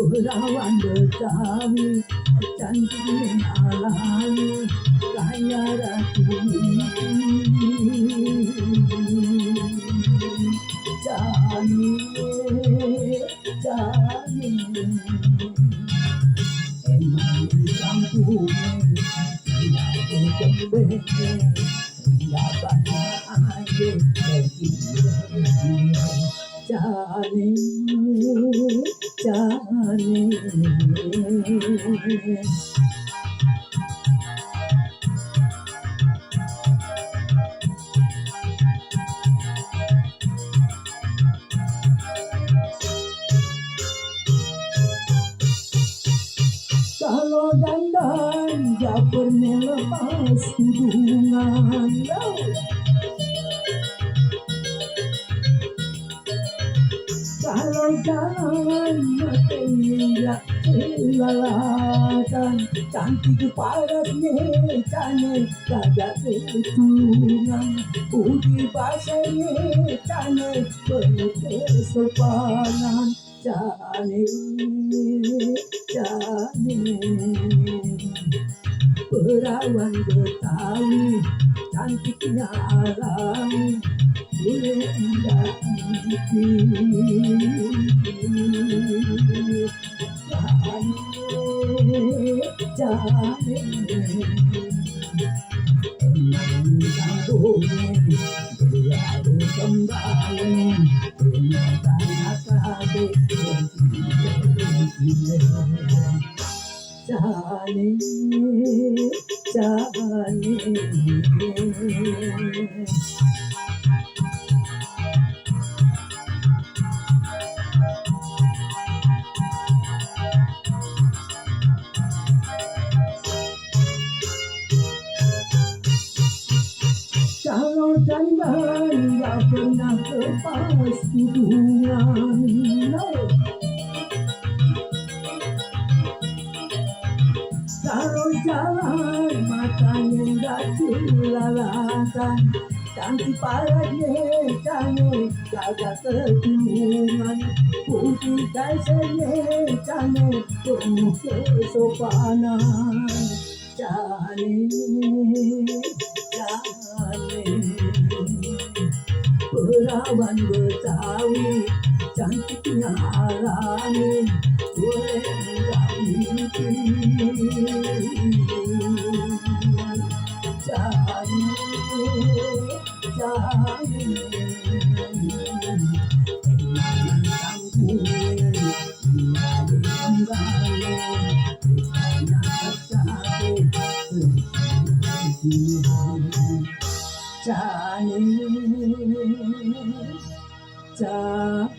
Perawan Betawi cantiknya alami kaya ratu Jani Jani emang di kampung tidak kembali ya banyak aja Jani Jani kalau dandan gak pernah lepas hubungan kalau jalan matanya kelalatan cantik parasnya cane kagak ketungan budi bahasanya cane penuh kesopanan cane cane perawan Betawi cantiknya alami boleh indah Jani emang kampungnya dia kembali ternyata Jani Jani kalau dandan gak pernah lepas hubungan kalau jalan matanya gak kelalatan cantik parahnya cane kagak ketungan putih dasarnya cane penuh kesopanan cane perawan Betawi cantiknya alami boleh gak mimpi Jani Jani emang kampungnya dia kembali ternyata capek Jani Jani